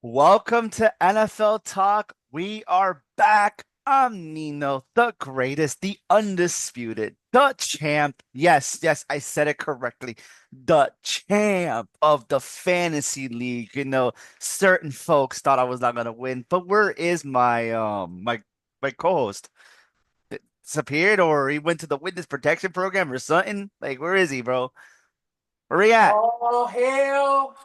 Welcome to NFL Talk. We are back. I'm Nino, the greatest, the undisputed, the champ. Yes, yes, I said it correctly. The champ of the fantasy league. Certain folks thought I was not gonna win, but where is my co-host? Disappeared or he went to the witness protection program or something? Like, where is he, bro? Where he at? Oh hell,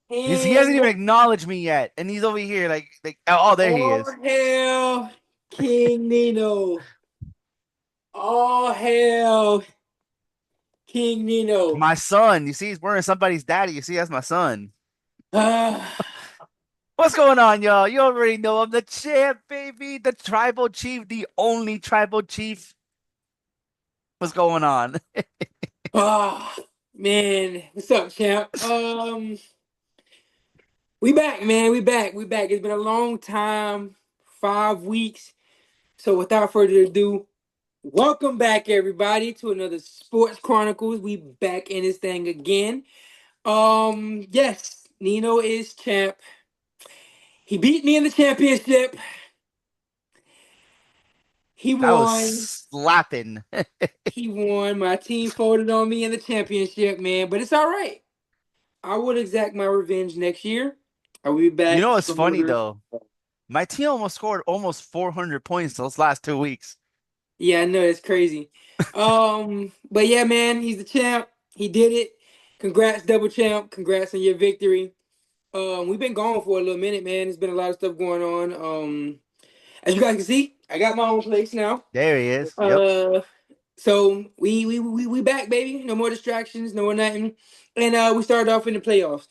He hasn't King! even acknowledged me yet, and he's over here oh, there he Oh is. hell, King Nino! Oh hell, King Nino! My son, you see, he's wearing somebody's daddy. You see, that's my son. Ah, What's going on, y'all? You already know I'm the champ, baby, the tribal chief, the only tribal chief. What's going on? ah, man, what's up, champ? We back, man. We back. It's been a long time, 5 weeks. So without further ado, welcome back, everybody, to another Sports Chronicles. We back in this thing again. Yes, Nino is champ. He beat me in the championship. He That was won. slapping. He won. My team folded on me in the championship, man. But it's all right. I will exact my revenge next year. I will be You know back what's funny stronger. though? My team almost scored almost 400 points those last 2 weeks. Yeah, I know it's crazy. But yeah, man, he's the champ. He did it. Congrats, double champ. Congrats on your victory. We've been gone for a little minute, man. There's been a lot of stuff going on. As you guys can see, I got my own place now. There he is. Yep. Uh, So we back, baby. No more distractions, no more nothing. And we started off in the playoffs.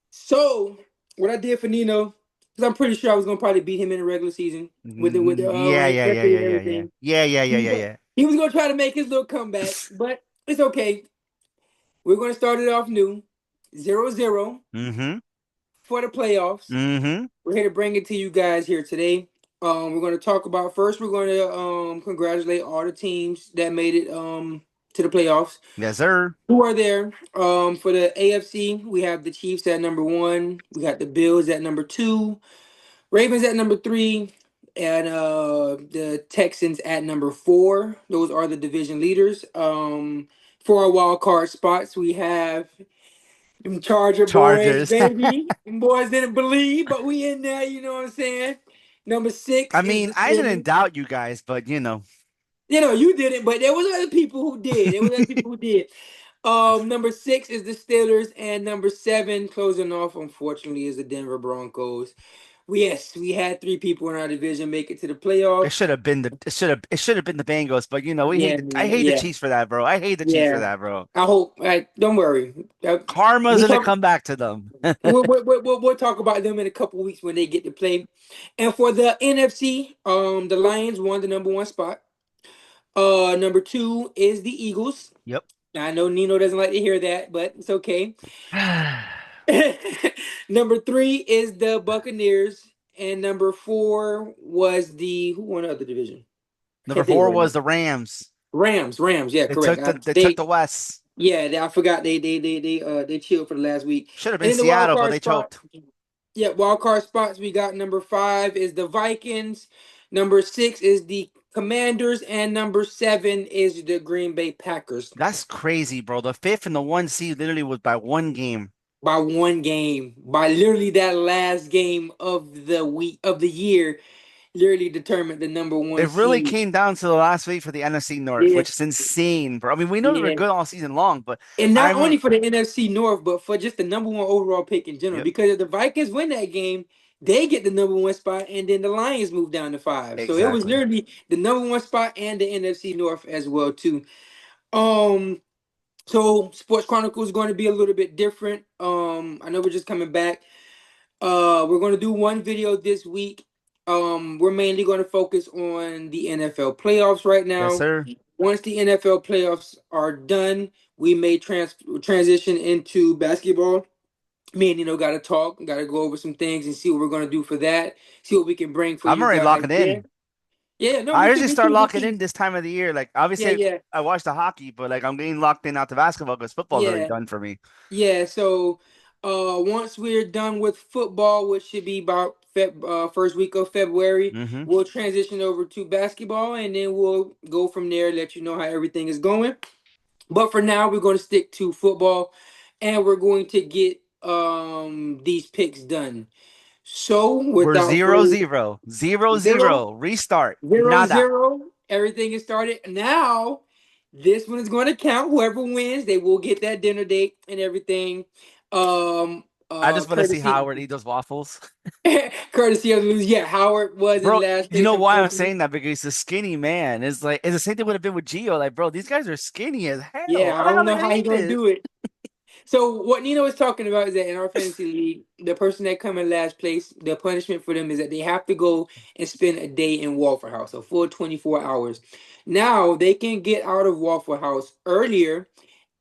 So what I did for Nino, because I'm pretty sure I was gonna probably beat him in the regular season with the Yeah, yeah, yeah, record yeah, and yeah, yeah. everything. Yeah, yeah, He yeah, was yeah, gonna, yeah. he was gonna try to make his little comeback, but it's okay. We're gonna start it off new, 0-0 Mm-hmm. for the playoffs. Mm-hmm. We're here to bring it to you guys here today. We're going to talk about first. We're going to congratulate all the teams that made it to the playoffs. Yes, sir. Who are there? For the AFC, we have the Chiefs at number one. We got the Bills at number two. Ravens at number three, and the Texans at number four. Those are the division leaders. For our wild card spots, we have them Charger boys, Chargers. baby. Them boys didn't believe, but we in there. You know what I'm saying? Number six I is mean, the I didn't Phillies. doubt you guys, but You know, you didn't, but there was other people who did. There was other people who did. Number six is the Steelers, and number seven, closing off, unfortunately, is the Denver Broncos. Yes, we had three people in our division make it to the it playoffs. should have been the Bengals, but Yeah, I man, hate the yeah, Chiefs for that, bro. I hate the Chiefs for yeah. that, bro. I hope. Don't worry. Karma's We gonna talk. come back to them. We'll talk about them in a couple of weeks when they get to play. And for the NFC, the Lions won the number one spot. Number two is the Eagles. Yep. Now, I know Nino doesn't like to hear that, but it's okay. Number three is the Buccaneers, and number four was the who won the other division? Number Can't think of it four right was now. the Rams. Rams, Rams, yeah, correct. They took They the West. yeah, I forgot they chilled for the last week. Should have And been then the wild Seattle, but card they spot, choked. yeah, wild card spots. We got number five is the Vikings, number six is the Commanders, and number seven is the Green Bay Packers That's crazy, bro. The fifth and the one seed literally was by one game. by one game, by literally that last game of the week of the year, literally determined the number one It really seed. came down to the last week for the NFC North, Yeah, which is insane, bro. I mean, we know they were yeah. good all season long, but And I not only remember. for the NFC North, but for just the number one overall pick in general. Yep, Because if the Vikings win that game, they get the number one spot, and then the Lions move down to five. So it was exactly. literally the number one spot and the NFC North as well too. Um, so Sports Chronicles is going to be a little bit different. I know we're just coming back. We're going to do one video this week. We're mainly going to focus on the NFL playoffs right Yes, now. sir. Once the NFL playoffs are done, we may transition into basketball. Me and got to talk, got to go over some things and see what we're going to do for that. See what we can bring for I'm you already guys locking there. in. Yeah, no, I me too, usually me start too, me locking in too. this time of the year. Like, Yeah, obviously, yeah, I watch the hockey, but like, I'm getting locked in out to basketball because football's already yeah, done for me. yeah. So. Once we're done with football, which should be about first week of February, Hmm. we'll transition over to basketball, and then we'll go from there. Let you know how everything is going. But for now, we're going to stick to football, and we're going to get these picks done. So, We're without zero further zero zero zero, zero. Restart. zero, Nada. zero. Everything is started. Now, this one is going to count. Whoever wins, they will get that dinner date and everything. I just want to see Courtesy, Howard eat those waffles. courtesy of lose. Yeah, Howard was in Bro, last you place, know why I'm unfortunately. saying that? Because he's a skinny man. It's the same thing would have been with Gio. Like, bro, these guys are skinny as hell. Yeah, How I the hell don't are they know gonna how he eat gonna this? do it. So what Nino is talking about is that in our fantasy league, the person that come in last place, the punishment for them is that they have to go and spend a day in Waffle House, a full 24 hours. Now they can get out of Waffle House earlier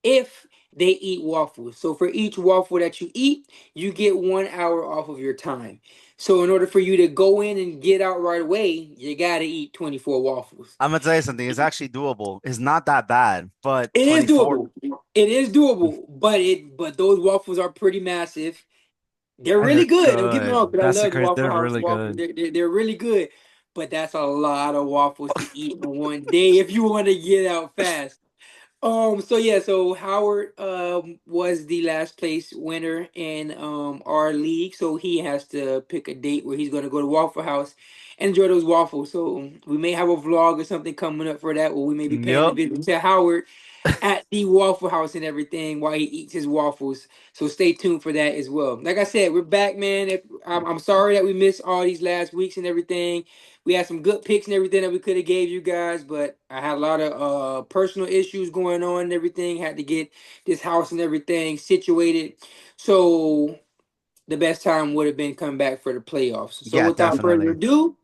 if they eat waffles. So for each waffle that you eat, you get 1 hour off of your time. So in order for you to go in and get out right away, you gotta eat 24 waffles. I'm gonna tell you something. It's actually doable. It's not that bad, but It is 24. doable. It is doable, but those waffles are pretty massive. They're And really they're good. Don't get me wrong, good. because I That's the love crazy. Waffle They're House really waffles. good. They're really good, but that's a lot of waffles to eat in one day if you want to get out fast. So yeah, so Howard was the last place winner in our league, so he has to pick a date where he's gonna go to Waffle House and enjoy those waffles. So we may have a vlog or something coming up for that, where we may be paying a Yup. visit to Howard at the Waffle House and everything while he eats his waffles. So stay tuned for that as well. Like I said, we're back, man. I'm sorry that we missed all these last weeks and everything. We had some good picks and everything that we could have gave you guys, but I had a lot of personal issues going on and everything. Had to get this house and everything situated. So the best time would have been coming back for the playoffs. So Yeah, without further definitely. ado,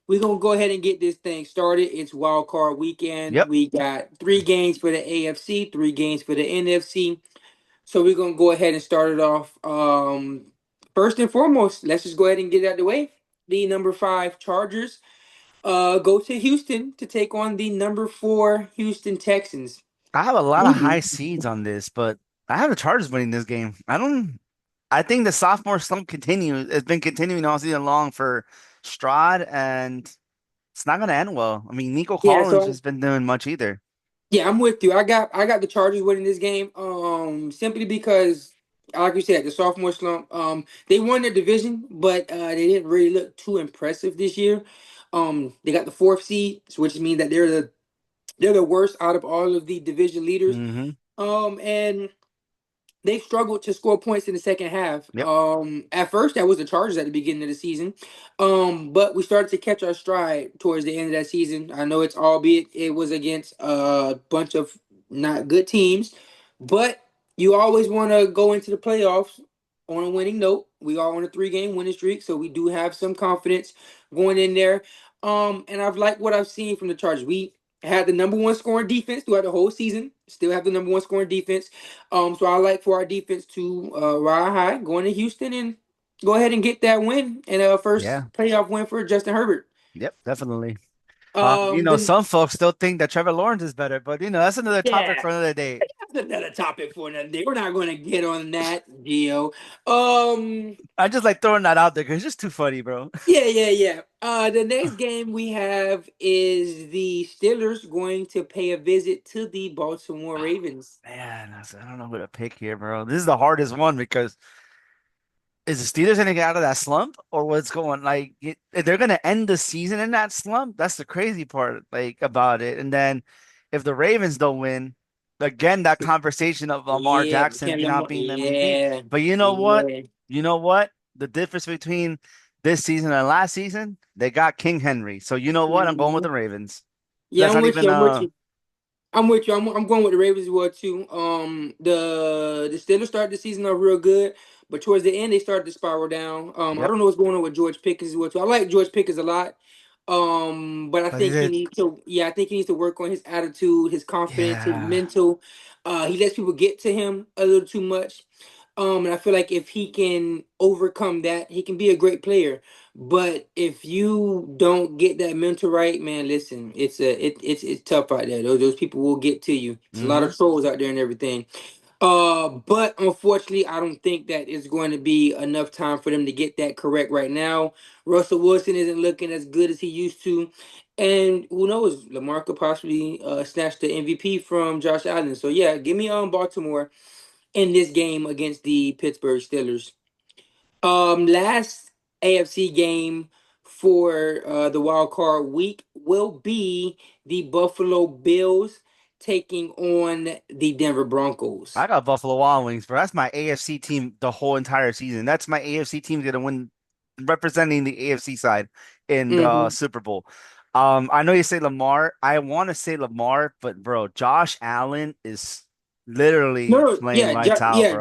we're gonna go ahead and get this thing started. It's wild card weekend. Yep. We got 3 games for the AFC, 3 games for the NFC. So we're gonna go ahead and start it off. First and foremost, let's just go ahead and get it out of the way. The number 5 Chargers go to Houston to take on the number 4 Houston Texans. I have a lot of high Ooh. seeds on this, but I have the Chargers winning this game. I don't. I think the sophomore slump continues. It's been continuing all season long for Stroud, and it's not going to end well. I mean, Nico Yeah, Collins so has been doing much either. yeah, I'm with you. I got the Chargers winning this game. Simply because, like you said, the sophomore slump. They won their division, but they didn't really look too impressive this year. They got the 4th seed, which means that they're the worst out of all of the division leaders. Hmm. And they struggled to score points in the second half. Yep. At first that was the Chargers at the beginning of the season. But we started to catch our stride towards the end of that season. I know it's albeit it was against a bunch of not good teams, but you always want to go into the playoffs on a winning note. We are on a 3 game winning streak, so we do have some confidence going in there. And I've liked what I've seen from the Chargers. We had the number 1 scoring defense throughout the whole season. Still have the number 1 scoring defense. So I like for our defense to ride high, going to Houston and go ahead and get that win and a Yeah. first playoff win for Justin Herbert. Yep. Definitely. Then Some folks still think that Trevor Lawrence is better, but that's another topic yeah, for another day. that's another topic for another day. We're not going to get on that, Gio. Um, I just like throwing that out there because it's just too funny, bro. yeah. The next game we have is the Steelers going to pay a visit to the Baltimore Ravens. Man, I don't know who to pick here, bro. This is the hardest one because is the Steelers going to get out of that slump or what's going if they're going to end the season in that slump? That's the crazy part about it. And then if the Ravens don't win, again that conversation of Lamar Yeah, Jackson Cam not Lamar. being MVP. Yeah, But you know what? yeah, You know what? The difference between this season and last season, they got King Henry. So you know what? I'm going with Mhm. the Ravens. Yeah. That's I'm not with even you. I'm with you. I'm with you. I'm going with the Ravens as well too. The Steelers started the season off real good, but towards the end they started to spiral down. I Yep. don't know what's going on with George Pickens as well too. I like George Pickens a lot. But I But think he it, needs to. Yeah, I think he needs to work on his attitude, his confidence, his yeah. mental. He lets people get to him a little too much. And I feel like if he can overcome that, he can be a great player. But if you don't get that mental right, man, listen, it's tough out there. Those people will get to you. It's a lot Hmm. of trolls out there and everything. But unfortunately, I don't think that it's going to be enough time for them to get that correct right now. Russell Wilson isn't looking as good as he used to, and who knows, Lamar could possibly snatch the MVP from Josh Allen. So yeah, give me Baltimore in this game against the Pittsburgh Steelers. Last AFC game for the wild card week will be the Buffalo Bills taking on the Denver Broncos. I got Buffalo Wild Wings, bro. That's my AFC team the whole entire season. That's my AFC team gonna win, representing the AFC side in the Hmm. Super Bowl. I know you say Lamar. I want to say Lamar, but bro, Josh Allen is No, literally no, playing lights out, bro.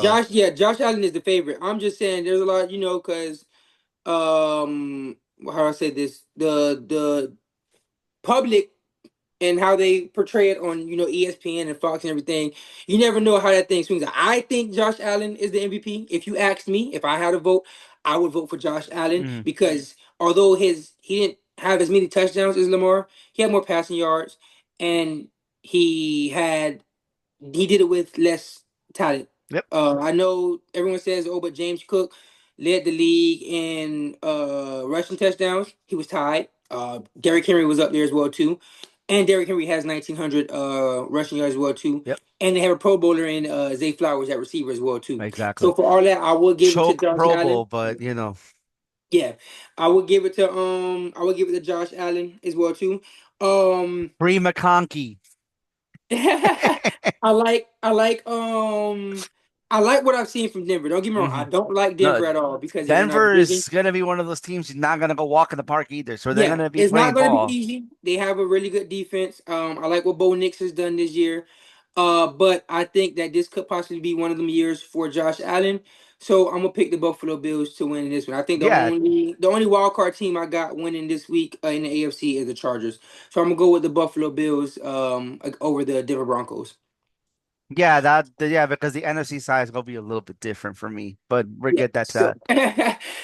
Josh Allen is the favorite. I'm just saying there's a lot, because how do I say this? The public and how they portray it on ESPN and Fox and everything. You never know how that thing swings. I think Josh Allen is the MVP. If you asked me, if I had a vote, I would vote for Josh Allen Mhm. because although his he didn't have as many touchdowns as Lamar, he had more passing yards and he had he did it with less talent. Yep, I know everyone says, "Oh, but James Cook led the league in rushing touchdowns. He was tied. Derrick Henry was up there as well too, and Derrick Henry has 1,900 rushing yards as well too. yep, And they have a Pro Bowler in Zay Flowers at receiver as well too. So exactly. for all that, I will give it to Choke Josh Pro Allen. Bowl, but you know, Yeah, I would give it to Josh Allen as well too. Um, free McConkey. I like what I've seen from Denver. Don't get me wrong, I Hmm. don't like No, Denver at all because they're in our Denver division. is gonna be one of those teams who's not gonna go walk in the park either. So they're Yeah, gonna be it's playing not going to be ball. easy. They have a really good defense. I like what Bo Nix has done this year. But I think that this could possibly be one of them years for Josh Allen. So I'm gonna pick the Buffalo Bills to win this one. I think Yeah, the only wild card team I got winning this week in the AFC is the Chargers. So I'm gonna go with the Buffalo Bills over the Denver Broncos. yeah, yeah, because the NFC side is gonna be a little bit different for me, but we'll Yeah. get that to So, that.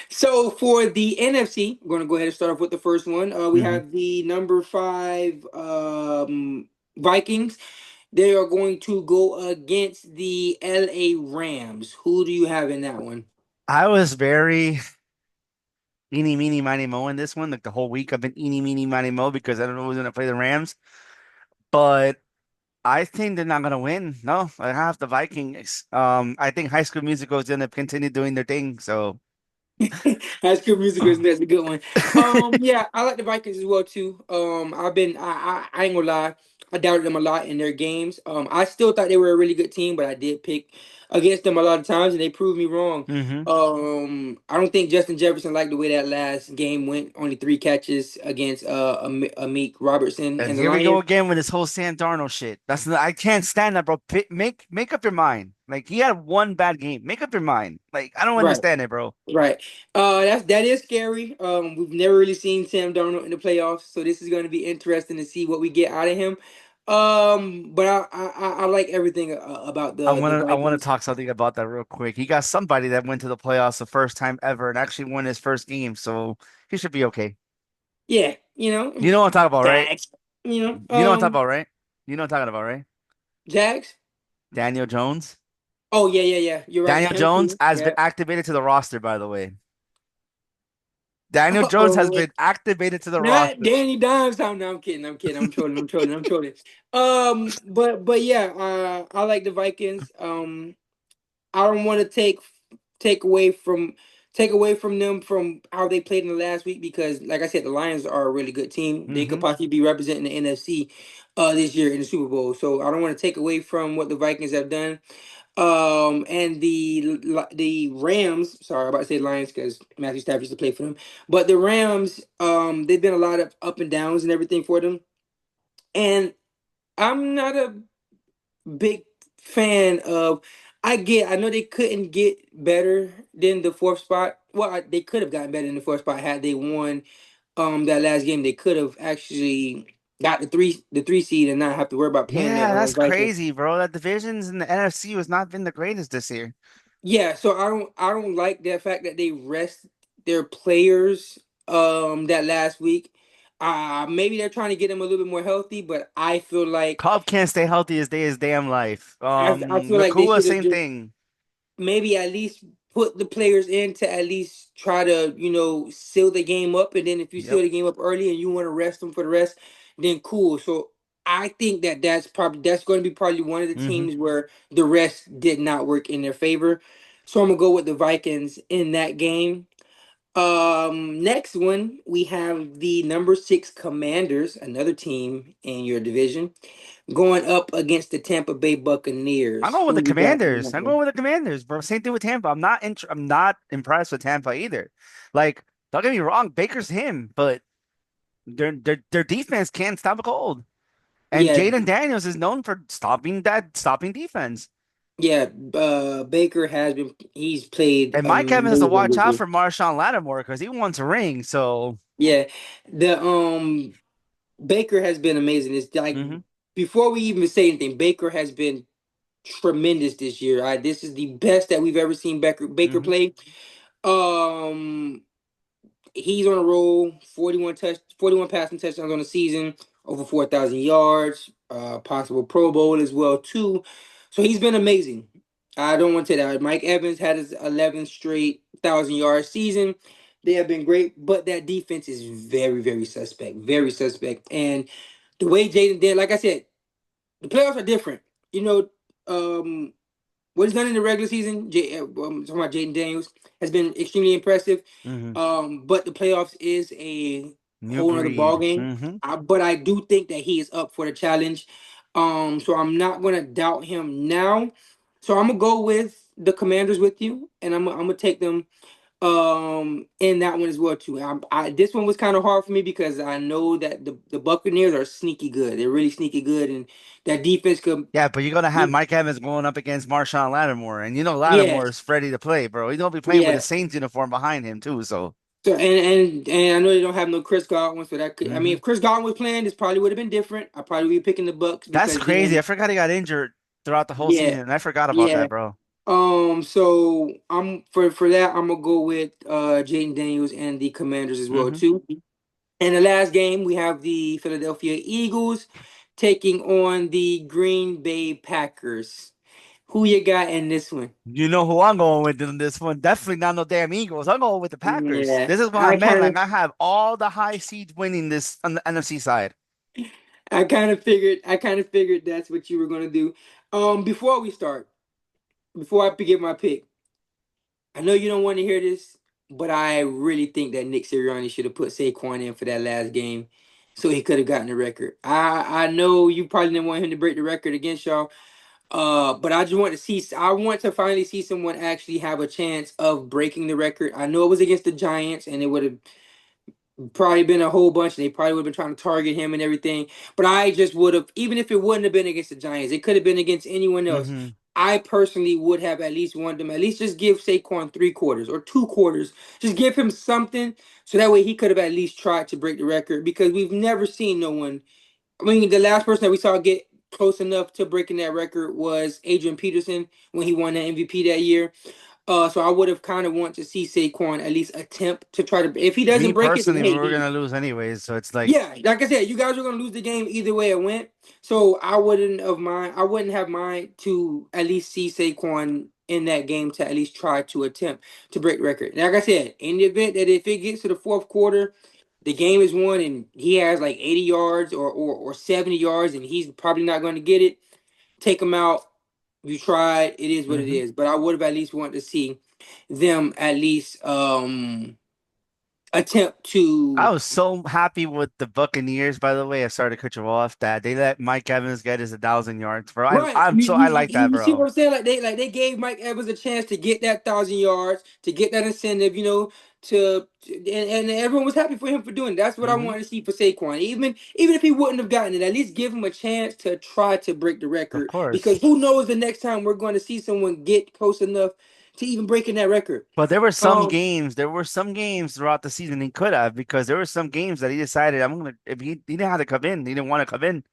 so for the NFC, we're gonna go ahead and start off with the first one. We Hmm. have the number five Vikings. They are going to go against the LA Rams. Who do you have in that one? I was very eeny, meeny, miny, mo in this one. Like the whole week, I've been eeny, meeny, miny, mo because I don't know who's gonna play the Rams. But I think they're not gonna win. No, I have the Vikings. I think High School Musical is gonna continue doing their thing. So, High School Musical is that's a good one. Yeah, I like the Vikings as well too. I ain't gonna lie, I doubted them a lot in their games. I still thought they were a really good team, but I did pick against them a lot of times, and they proved me wrong. hmm. I don't think Justin Jefferson liked the way that last game went. Only three catches against Amik Robertson And and the here we go Lions. again with this whole Sam Darnold shit. I can't stand that, bro. Make up your mind. Like he had one bad game. Make up your mind. Like I don't Right. understand it, bro. Right. That is scary. We've never really seen Sam Darnold in the playoffs, so this is going to be interesting to see what we get out of him. But I like everything about the I want to Vikings. talk something about that real quick. He got somebody that went to the playoffs the first time ever and actually won his first game, so he should be okay. Yeah, You know what I'm talking about, right? Jags. You know what I'm talking about, right? You know what I'm talking about, right? Jags. Daniel Jones. Oh yeah, yeah, yeah. You're right. Daniel Him Jones too. has been Yeah. activated to the roster, by the way. Daniel Jones has Oh, been activated to the not roster. Danny Dimes. No, I'm kidding. I'm kidding. I'm trolling. I'm trolling. I'm trolling. But yeah. I like the Vikings. I don't want to take away from take away from them from how they played in the last week because, like I said, the Lions are a really good team. They could Hmm. possibly be representing the NFC this year in the Super Bowl. So I don't want to take away from what the Vikings have done. And the Rams. Sorry, I'm about to say Lions because Matthew Stafford used to play for them. But the Rams, they've been a lot of up and downs and everything for them. And I'm not a big fan of. I know they couldn't get better than the fourth spot. Well, they could have gotten better than the fourth spot had they won that last game. They could have actually got the three seed and not have to worry about playing the Yeah, that's Vikings. crazy, bro. That divisions in the NFC has not been the greatest this year. Yeah, so I don't like the fact that they rest their players that last week. Maybe they're trying to get him a little bit more healthy, but I feel like Cobb can't stay healthy his day his damn life. I feel like they Nakua, should have same just thing. maybe at least put the players in to at least try to, seal the game up. And then if you seal Yep. the game up early and you want to rest them for the rest, then cool. So I think that that's going to be probably one of the Hmm. teams where the rest did not work in their favor. So I'm gonna go with the Vikings in that game. Next one we have the number 6 Commanders, another team in your division, going up against the Tampa Bay I'm Buccaneers. going with the Who you got in Commanders. that I'm one? going with the Commanders, bro. Same thing with Tampa. I'm not impressed with Tampa either. Like, don't get me wrong, Baker's him, but their defense can't stop a cold. And Yeah, Jaden Daniels is known for stopping defense. yeah. Baker he's played And Mike Evans has to amazing watch this out year. for Marshawn Lattimore because he wants a ring. So, Yeah, the Baker has been amazing. It's like hmm before we even say anything, Baker has been tremendous this year. This is the best that we've ever seen Baker hmm play. He's on a roll. 41 passing touchdowns on the season, over 4,000 yards, possible Pro Bowl as well too. So he's been amazing. I don't want to say that. Mike Evans had his 11th straight 1,000 yard season. They have been great, but that defense is very, very suspect. Very suspect. And the way Jaden did, like I said, the playoffs are different. You know, um, what he's done in the regular season, talking about Jaden Daniels, has been extremely impressive. hmm But the playoffs is a New whole nother ball breed. game. But I do think that he is up for the challenge. So I'm not gonna doubt him now. So I'm gonna go with the Commanders with you, and I'm gonna take them in that one as well too. This one was kind of hard for me because I know that the Buccaneers are sneaky good. They're really sneaky good, and that defense could. Yeah, but you're gonna have Mike Evans going up against Marshawn Lattimore, and you know Yeah, Lattimore is ready to play, bro. He's gonna be playing with the yeah. Saints uniform behind him too. So, So and I know they don't have no Chris Godwin, so that could. I mean, hmm if Chris Godwin was playing, this probably would have been different. I probably would be picking the Bucks that's because crazy. I then, forgot he got injured throughout the whole yeah, season. I forgot about yeah. that, bro. So I'm for that. I'm gonna go with Jaden Daniels and the Commanders as well Hmm. too. And the last game, we have the Philadelphia Eagles taking on the Green Bay Packers. Who you got in this one? You know who I'm going with in this one? Definitely not no damn Eagles. I'm going with the Packers. Yeah, This is what I I meant. kind Like of I have all the high seeds winning this on the NFC side. I kind of figured that's what you were gonna do. Before we start, before I give my pick, I know you don't want to hear this, but I really think that Nick Sirianni should have put Saquon in for that last game, so he could have gotten the record. I know you probably didn't want him to break the record against y'all. But I just want to see. I want to finally see someone actually have a chance of breaking the record. I know it was against the Giants, and it would have probably been a whole bunch. They probably would have been trying to target him and everything. But I just would have, even if it wouldn't have been against the Giants, it could have been against anyone else. Hmm. I personally would have at least wanted them at least just give Saquon 3 quarters or 2 quarters. Just give him something so that way he could have at least tried to break the record because we've never seen no one. I mean, the last person that we saw get close enough to breaking that record was Adrian Peterson when he won the MVP that year. So I would have kind of want to see Saquon at least attempt to try to. If he Me doesn't break it, then personally, we hey, were gonna lose anyways. So it's like, yeah, like I said, you guys are gonna lose the game either way it went. So I wouldn't have mind to at least see Saquon in that game to at least try to attempt to break the record. Like I said, in the event that if it gets to the fourth quarter, the game is won and he has like 80 yards or 70 yards and he's probably not going to get it, take him out. You tried, it is what it hmm is. But I would have at least wanted to see them at least attempt I to. was so happy with the Buccaneers. By the way, I started to cut you off that they let Mike Evans get his 1,000 yards, bro. Right. I like that, You see what bro. I'm saying? Like they gave Mike Evans a chance to get that 1,000 yards, to get that incentive, and everyone was happy for him for doing it. That's what I Hmm. wanted to see for Saquon. Even if he wouldn't have gotten it, at least give him a chance to try to break the Of record. course. Because who knows the next time we're going to see someone get close enough to even breaking that record. But Um, there were some games throughout the season he could have because there were some games that he decided I'm gonna if he didn't have to come in, he didn't want to come in.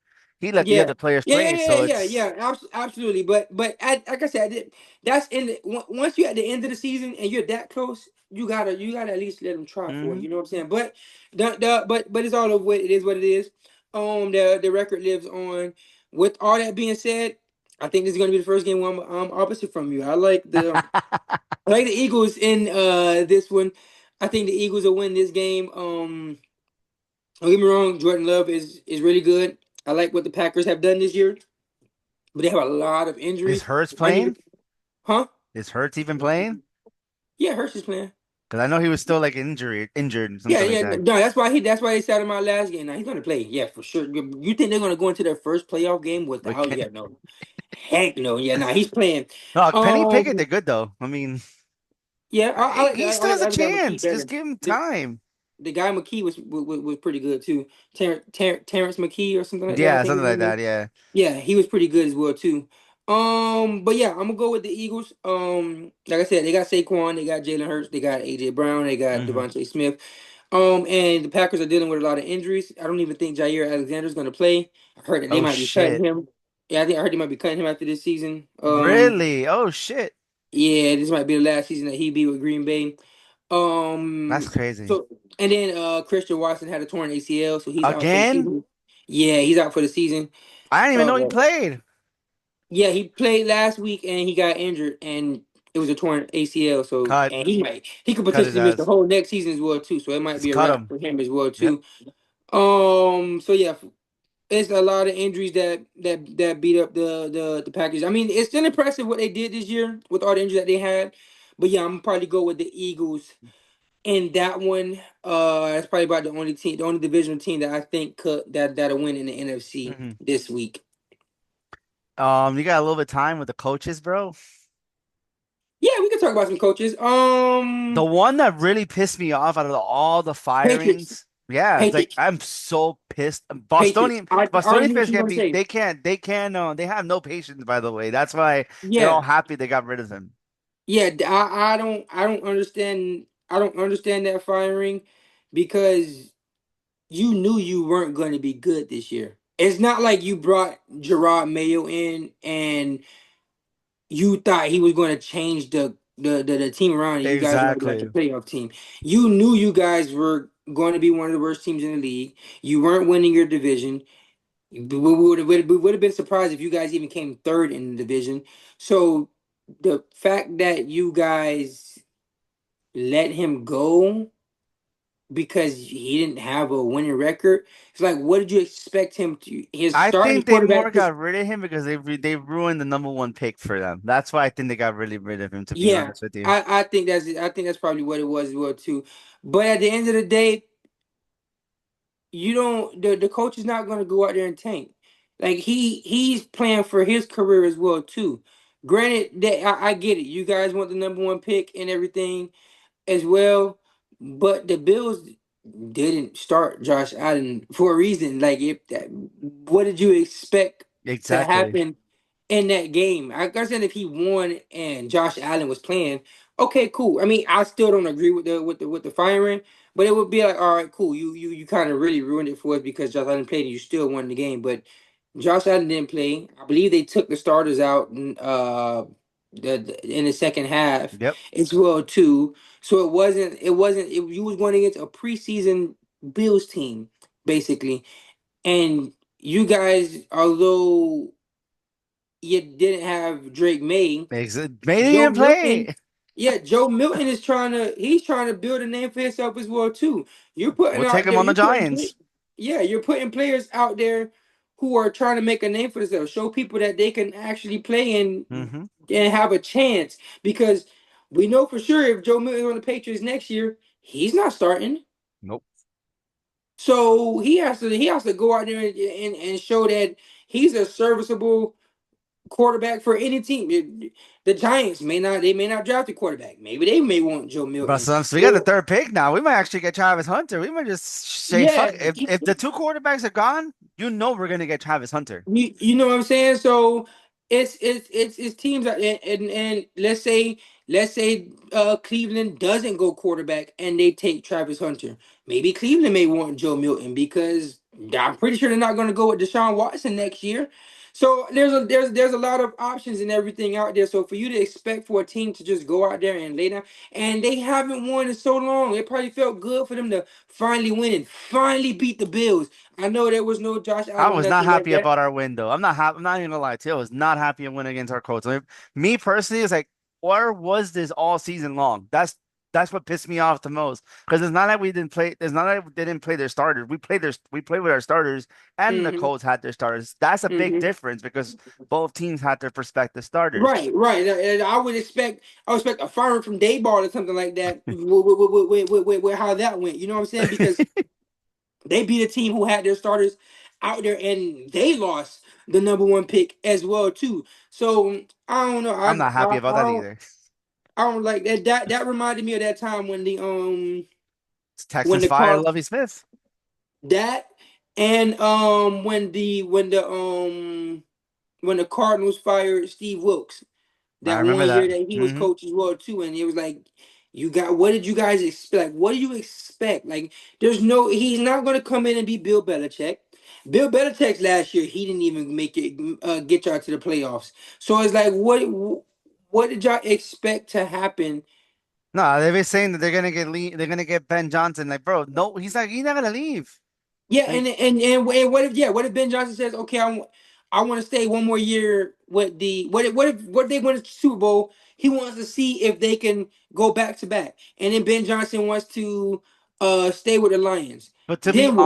he let the Yeah, other players yeah, yeah, play. yeah, So yeah, it's yeah. Absolutely. But like I said, that's in the once you're at the end of the season and you're that close, you gotta at least let them try for it. hmm You know what I'm saying? But but it's all of what it is. What it is. The record lives on. With all that being said, I think this is gonna be the first game where I'm opposite from you. I like the Eagles in this one. I think the Eagles will win this game. Don't get me wrong, Jordan Love is really good. I like what the Packers have done this year, but they have a lot of Is injuries. Hurts I need, playing? huh? Is Hurts even playing? Yeah, Hurts is playing. Because I know he was still like injured, Yeah, something like yeah. No, that. that's why they sat him out last game. Now he's gonna play. Yeah, for sure. You think they're gonna go into their first playoff game But without? Yeah, no. Heck no. Yeah, nah, he's playing. no, Penny Pickett Um, did good though. I mean, yeah, I like he I still like has the a other guy McKee chance. Just better. give him The, time. the guy McKee was pretty good too. Terrence McKee or something like that. I Yeah, think something his like name is. that. Yeah. Yeah, he was pretty good as well too. But yeah, I'm gonna go with the Eagles. Like I said, they got Saquon, they got Jalen Hurts, they got AJ Brown, they got hmm Devontae Smith. And the Packers are dealing with a lot of injuries. I don't even think Jair Alexander's gonna play. I heard that they Oh might be cutting shit! him. Yeah, I heard they might be cutting him after this season. Really? Oh shit! Yeah, this might be the last season that he be with Green Bay. That's Um, crazy. so and then Christian Watson had a torn ACL, so he's out for the Again? season. Yeah, he's out for the season. I didn't even Uh, know he played. Yeah, he played last week and he got injured and it was a torn ACL. So Cut. and he could Cut his potentially miss the ass. whole next season as well too. So it might Just be a cut wrap him. for him as well Yep. too. So yeah, it's a lot of injuries that beat up the Packers. I mean, it's still impressive what they did this year with all the injuries that they had. But yeah, I'm gonna probably go with the Eagles in that one. That's probably about the only divisional team that I think that'll win in the NFC hmm this week. You got a little bit of time with the coaches, bro. Yeah, we can talk about some coaches. The one that really pissed me off out of all the Patriots. firings, yeah, it's like Patriots. I'm so pissed. Patriots. I already Bostonian knew what fans you were can't gonna be. say. They have no patience. By the way, that's why they're all Yeah, happy they got rid of him. yeah. I don't understand. I don't understand that firing because you knew you weren't going to be good this year. It's not like you brought Gerard Mayo in and you thought he was going to change the team around and you guys were going to be like a Exactly. playoff team. You knew you guys were going to be one of the worst teams in the league. You weren't winning your division. We would have been surprised if you guys even came third in the division. So the fact that you guys let him go because he didn't have a winning record, it's like, what did you expect him to? His I starting think they quarterback more is, got rid of him because they ruined the number one pick for them. That's why I think they got really rid of him. To be yeah. honest with you, I think that's probably what it was as well too. But at the end of the day, you don't the coach is not going to go out there and tank. Like he's playing for his career as well too. Granted that I get it. You guys want the number one pick and everything as well, but the Bills didn't start Josh Allen for a reason. Like if that, what did you expect to exactly. happen in that game? I understand if he won and Josh Allen was playing, okay, cool. I mean, I still don't agree with the firing, but it would be like, all right, cool. You kind of really ruined it for us because Josh Allen played and you still won the game. But Josh Allen didn't play. I believe they took the starters out in the second half Yep. as well too. So you was going against a preseason Bills team basically, and you guys, although you didn't have Drake May, May didn't Joe even Milton. play. Yeah, Joe Milton is he's trying to build a name for himself as well too. You're putting We'll take out him there, on the Giants. you're putting players out there who are trying to make a name for themselves, show people that they can actually play hmm and have a chance. Because we know for sure if Joe Milton's on the Patriots next year, he's not starting. Nope. So he has to go out there and show that he's a serviceable quarterback for any team. The Giants may not draft a quarterback. Maybe they may want Joe But Milton. so we got the Or third pick now. We might actually get Travis Hunter. We might just say fuck yeah, it. If the two quarterbacks are gone, you know we're gonna get Travis Hunter. you know what I'm saying? So it's teams and let's say let's say Cleveland doesn't go quarterback and they take Travis Hunter. Maybe Cleveland may want Joe Milton because I'm pretty sure they're not going to go with Deshaun Watson next year. So there's a lot of options and everything out there. So for you to expect for a team to just go out there and lay down, and they haven't won in so long, it probably felt good for them to finally win and finally beat the Bills. I know there was no Josh I Allen, was not nothing like happy that. about our win though. I'm not happy. I'm not even gonna lie to you. I was not happy to win against our Colts. Like, me personally, it's like, where was this all season long? That's what pissed me off the most. Because it's not that we didn't play. It's not that they didn't play their starters. We played with our starters, and the Hmm. Colts had their starters. That's a big Hmm. difference because both teams had their prospective starters. Right, right. And I would expect a firing from Dayball or something like that. With how that went, you know what I'm saying? Because they beat a team who had their starters out there, and they lost the number one pick as well too. So I don't know. I'm not happy about that either. I don't like that. That reminded me of that time when Texans the fire car Lovey Smith. that and when the Cardinals fired Steve Wilkes. I That remember one year that. that he was Hmm. coach as well too, and it was like, you got what did you guys expect? Like, what do you expect? Like, he's not going to come in and be Bill Belichick. Bill Belichick's last year, he didn't even make it get y'all to the playoffs. So it's like, what did y'all expect to happen? No, they've been saying that they're gonna get Ben Johnson. Like, bro, no, he's not gonna leave. Yeah, Like, and what if what if Ben Johnson says, okay, I want to stay one more year with the what if they win the Super Bowl? He wants to see if they can go back to back, and then Ben Johnson wants to stay with the Lions. but Then what?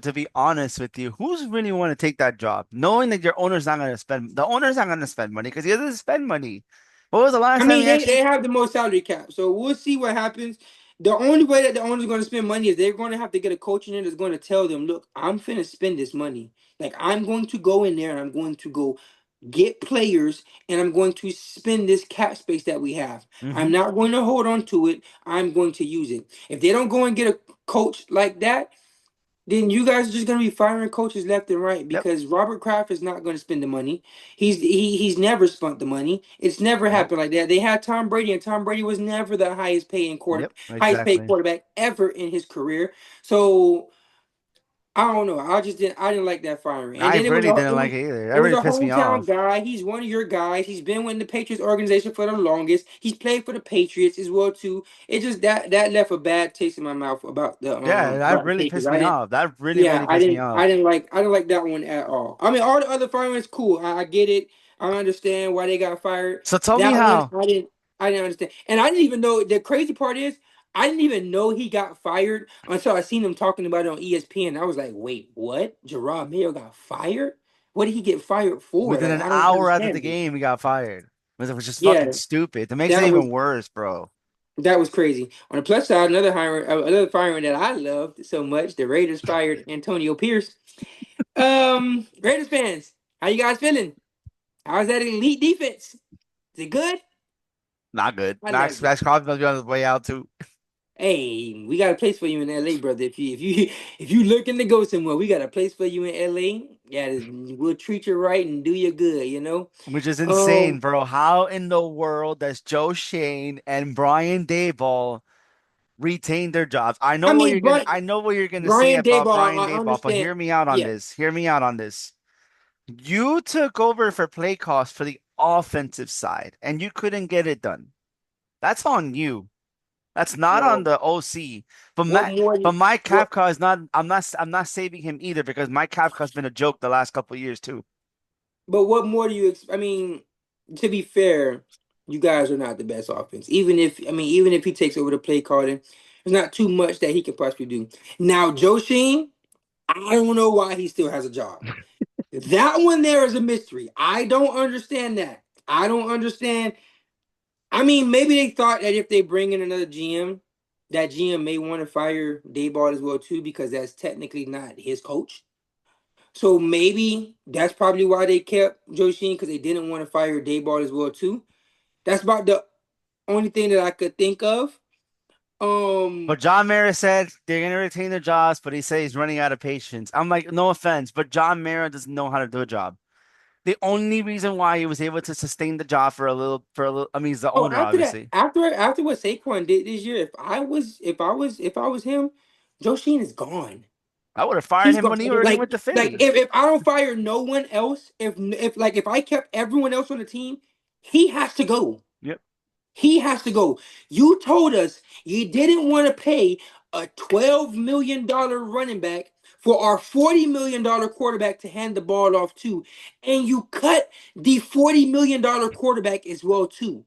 to be honest with you, who's really want to take that job, knowing that your owner's not gonna spend the owner's not gonna spend money because he doesn't spend money. What was the I last time mean, he they actually? have the most salary cap, so we'll see what happens. The only way that the owner's going to spend money is they're going to have to get a coach in there that's going to tell them, look, I'm finna spend this money. Like, I'm going to go in there and I'm going to go get players and I'm going to spend this cap space that we have. I'm Hmm. not going to hold on to it. I'm going to use it. If they don't go and get a coach like that, then you guys are just gonna be firing coaches left and right Yep. because Robert Kraft is not going to spend the money. He's never spent the money. It's never Nope. happened like that. They had Tom Brady, and Tom Brady was never the Yep. highest paid Exactly. quarterback ever in his career. So I don't know. I didn't like that firing. And I then really didn't like it either. That it was really a pissed me hometown off. guy. He's one of your guys. He's been with the Patriots organization for the longest. He's played for the Patriots as well too. It just that left a bad taste in my mouth Yeah, that about the really Patriots. pissed me off. That really, Yeah, really pissed me off. I didn't like that one at all. I mean, all the other firings cool. I get it. I understand why they got fired. So tell me That one how. I didn't understand. And I didn't even know the crazy part is I didn't even know he got fired until I seen him talking about it on ESPN. I was like, wait, what? Gerard Mayo got fired? What did he get fired for? Within Like, an I don't hour after the understand it. game, he got fired. It was just fucking Yeah, stupid. That makes it that was even worse, bro. that was crazy. On the plus side, another firing that I loved so much, the Raiders fired Antonio Pierce. Raiders fans, how you guys feeling? How's that elite defense? Is it good? Not good. I like it. Max Crosby must be on his way out too. Hey, we got a place for you in LA, brother. If you looking to go somewhere, we got a place for you in LA. Yeah, we'll treat you right and do you good, you know. Which is insane, Um, bro. How in the world does Joe Shane and Brian Daboll retain their jobs? I mean, I know what you're gonna say Brian about Dayball, Brian I Daboll, but understand. hear me out on Yeah, this. Hear me out on this. You took over for play cost for the offensive side, and you couldn't get it done. That's on you. That's not on well, the OC. what more But you Mike what Kafka is not. I'm not saving him either because Mike Kafka's been a joke the last couple of years too. but what more do you I mean, to be fair, you guys are not the best offense. Even if he takes over the play calling, there's not too much that he can possibly do. Now, Joe Sheen, I don't know why he still has a job. That one there is a mystery. I don't understand that. I don't understand. I mean, maybe they thought that if they bring in another GM, that GM may want to fire Dayball as well too, because that's technically not his coach. So maybe that's probably why they kept Joe Sheen because they didn't want to fire Dayball as well too. That's about the only thing that I could think of. Um, But John Mara said they're gonna retain their jobs, but he said he's running out of patience. I'm like, no offense, but John Mara doesn't know how to do a job. The only reason why he was able to sustain the job for a little, I mean, he's the Oh, owner, after that, obviously. after what Saquon did this year, if I was him, Joe Sheen is gone. I would have fired He's him gone. when he already went to Like Philly. if I don't fire no one else, if I kept everyone else on the team, he has to go. Yep. He has to go. You told us you didn't want to pay a $12 million running back for our $40 million quarterback to hand the ball off to, and you cut the $40 million quarterback as well too.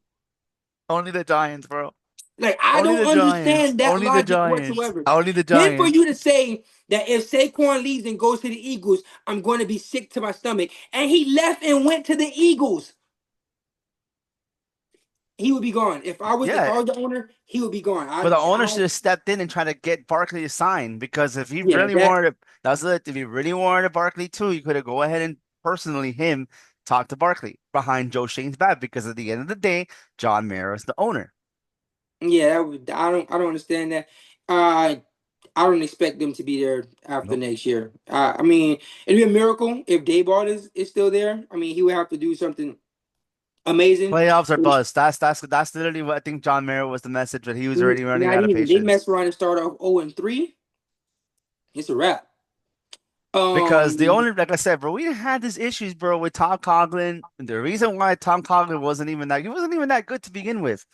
Only the Giants, bro. Like I Only don't the Giants. understand that Only the logic Giants. whatsoever. Only the Then for Giants. you to say that if Saquon leaves and goes to the Eagles, I'm going to be sick to my stomach, and he left and went to the Eagles, he would be gone. If Yeah, I was the owner, he would be gone. but the I owner should don't. have stepped in and tried to get Barkley to sign because if he Yeah, really that. wanted to, that's it. If he really wanted Barkley too, he could have go ahead and personally him talk to Barkley behind Joe Shane's back because at the end of the day, John Mara is the owner. Yeah, I don't understand that. I don't expect them to be there after Nope. next year. I mean, it'd be a miracle if Dayball is still there. I mean, he would have to do something amazing. Playoffs are bust. That's literally what I think John Mara was the message, but he was already running Not out of even. They patience. mess around and start off 0-3. It's a wrap. Because the Um, only, like I said, bro, we had these issues, bro, with Tom Coughlin. And the reason why Tom Coughlin he wasn't even that good to begin with.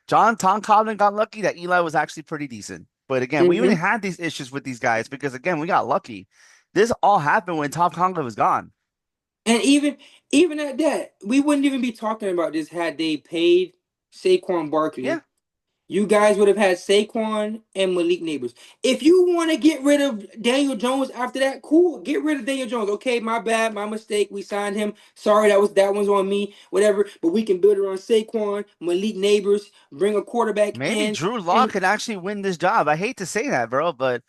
Tom Coughlin got lucky that Eli was actually pretty decent. But again, we even mhm. had these issues with these guys because again, we got lucky. This all happened when Tom Coughlin was gone. And even at that, we wouldn't even be talking about this had they paid Saquon Yeah, Barkley. You guys would have had Saquon and Malik Neighbors. If you want to get rid of Daniel Jones after that, cool. Get rid of Daniel Jones. Okay, my bad, my mistake. We signed him. Sorry, that one's on me. Whatever. But we can build around Saquon, Malik Neighbors, bring a quarterback maybe in, Drew Lock and can actually win this job. I hate to say that, bro, but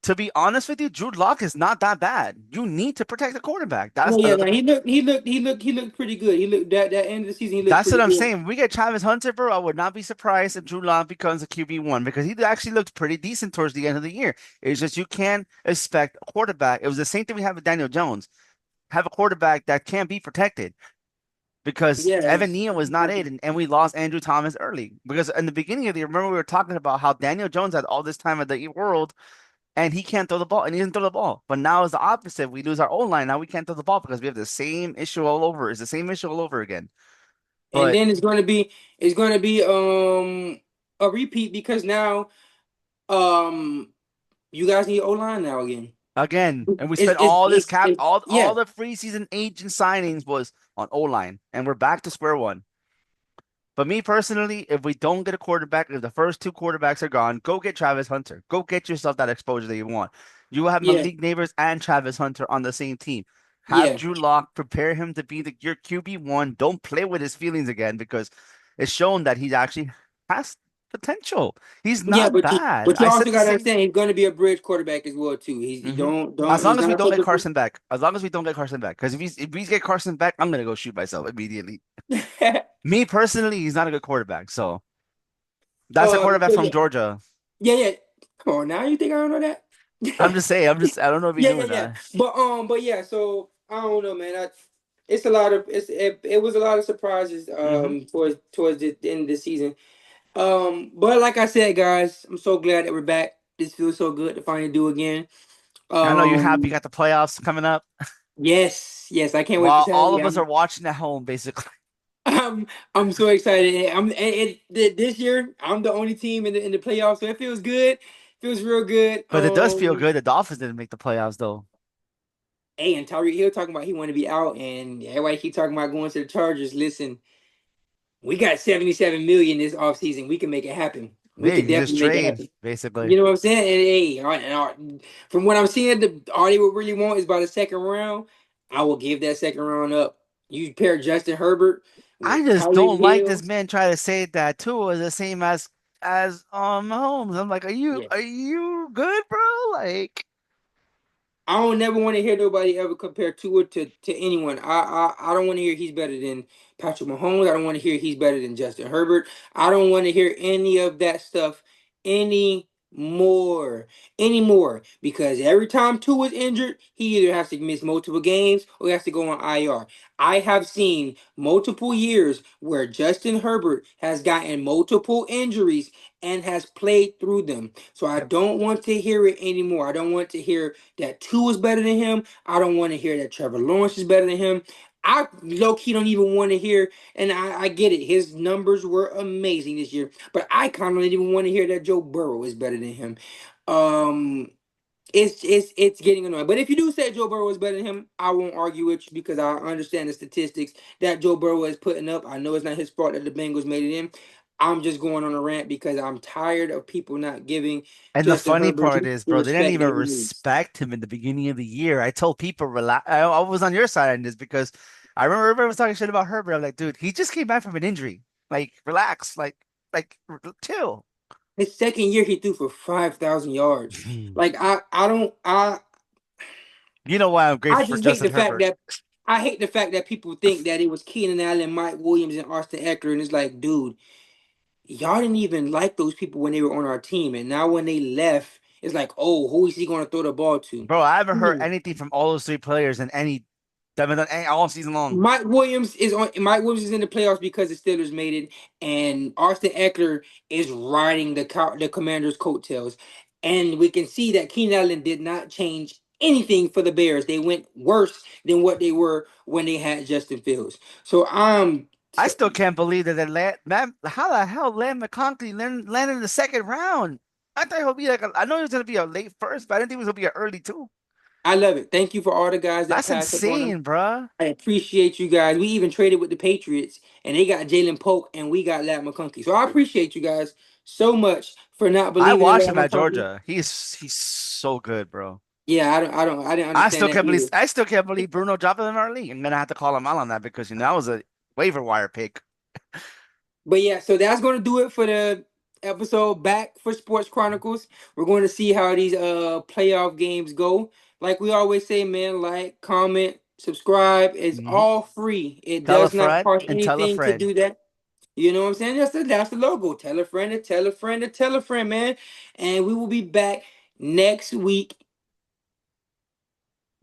to be honest with you, Drew Lock is not that bad. You need to protect the quarterback. no, yeah, no, he looked pretty good. He looked that end of the season. He looked That's pretty what I'm good. saying. We get Travis Hunter, bro. I would not be surprised if Drew Lock becomes a QB1 because he actually looked pretty decent towards the end of the year. It's just you can't expect a quarterback. It was the same thing we have with Daniel Jones. Have a quarterback that can't be protected because Evan Yes, Neal was not it, and we lost Andrew Thomas early. Because in the beginning of the year, remember we were talking about how Daniel Jones had all this time of the world and he can't throw the ball and he doesn't throw the ball. But now it's the opposite. We lose our O line. Now we can't throw the ball because we have the same issue all over. It's the same issue all over again. and But then it's going to be a repeat because now you guys need O line now again. again, and we spent all Yeah, the free season agent signings was on O line, and we're back to square one. But me personally, if we don't get a quarterback, if the first two quarterbacks are gone, go get Travis Hunter. Go get yourself that exposure that you want. You will have yeah, Malik Neighbors and Travis Hunter on the same team. Have yeah, Drew Lock prepare him to be your QB1. Don't play with his feelings again because it's shown that he actually has potential. He's yeah. not bad. You I also said the got to same. understand he's going to be a bridge quarterback as well too. He Hmm. don't As long he's as we not a don't get typical. Carson back, as long as we don't get Carson back, because if we get Carson back, I'm gonna go shoot myself immediately. Me personally, he's not a good quarterback. So that's a quarterback So from yeah, Georgia. yeah. Come on now, you think I don't know that? I'm just saying. I don't know if you knew or Yeah. not. But yeah. So I don't know, man. It was a lot of surprises Hmm. towards the end of the season. But like I said, guys, I'm so glad that we're back. This feels so good to finally do again. I know you're happy. You Um, got the playoffs coming up, yes, I can't wait for while all Saturday. of us are watching at home, basically. I'm, I'm so excited. This year I'm the only team in the playoffs, so it feels good. Feels real good. But it does feel good. The Dolphins didn't make the playoffs though. Hey, and Tyreek Hill talking about he want to be out, and everybody keep talking about going to the Chargers. Listen, we got 77 million this offseason. We can make it happen. We Yeah, you could can just definitely make it trade happen. basically. You know what I'm saying? And hey, from what I'm seeing, all they would really want is about a second round. I will give that second round up. You pair Justin Herbert I with just Tyreek don't like Hill. this man try to say that Tua is the same as Mahomes. I'm like, Yeah. are you good, bro? Like, I don't never want to hear nobody ever compare Tua to anyone. I don't want to hear he's better than Patrick Mahomes. I don't want to hear he's better than Justin Herbert. I don't want to hear any of that stuff. Any. more anymore because every time Tua is injured, he either has to miss multiple games or he has to go on IR. I have seen multiple years where Justin Herbert has gotten multiple injuries and has played through them. So I don't want to hear it anymore. I don't want to hear that Tua is better than him. I don't want to hear that Trevor Lawrence is better than him. I low key don't even want to hear, and I get it. His numbers were amazing this year, but I kind of didn't even want to hear that Joe Burrow is better than him. Um, it's getting annoying. But if you do say Joe Burrow is better than him, I won't argue with you because I understand the statistics that Joe Burrow is putting up. I know it's not his fault that the Bengals made it in. I'm just going on a rant because I'm tired of people not giving And the Justin funny Herbert part the is, bro, they didn't respect even that he needs. respect him in the beginning of the year. I told people relax. I was on your side on this because I remember everybody was talking shit about Herbert. I'm like, dude, he just came back from an injury. Like, relax. Chill. His second year, he threw for 5,000 yards. Like I don't You know why I'm I grateful for just hate Justin the fact Herbert. that I hate the fact that people think that it was Keenan Allen, Mike Williams, and Austin Eckler, and it's like, dude, y'all didn't even like those people when they were on our team, and now when they left, it's like, oh, who is he going to throw the ball to? Bro, I haven't heard Hmm. anything from all those three players in any that have been done all season long. Mike Williams is in the playoffs because the Steelers made it, and Austin Eckler is riding the Commanders' coattails. And we can see that Keenan Allen did not change anything for the Bears. They went worse than what they were when they had Justin Fields. So I still can't believe that man, how the hell Lamb McConkey landed in the second round. I thought he'll be I know he was gonna be a late first, but I didn't think he was gonna be an early two. I love it. Thank you for all the guys that That's passed up on him. insane, bruh. I appreciate you guys. We even traded with the Patriots, and they got Jalen Polk, and we got Lat McConkey. So I appreciate you guys so much for not I believing in watched Lat him at McConkey. Georgia. He's so good, bro. Yeah, I didn't understand that either. I still can't believe Bruno dropped him in our league. I'm gonna have to call him out on that because that was a waiver wire pick. But yeah, so that's going to do it for the episode back for Sports Chronicles. We're going to see how these playoff games go. Like we always say, man, like, comment, subscribe. It's Hmm. all free. It Tell a does not friend cost and tell a anything to friend. do that. You know what I'm saying? That's the logo. Tell a friend to tell a friend to tell a friend, man. And we will be back next week.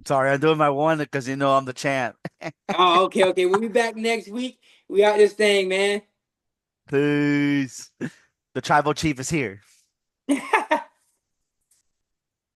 Sorry, I'm doing my one because you know I'm the champ. Oh, okay, okay. We'll be back next week. We got this thing, man. Peace. The tribal chief is here.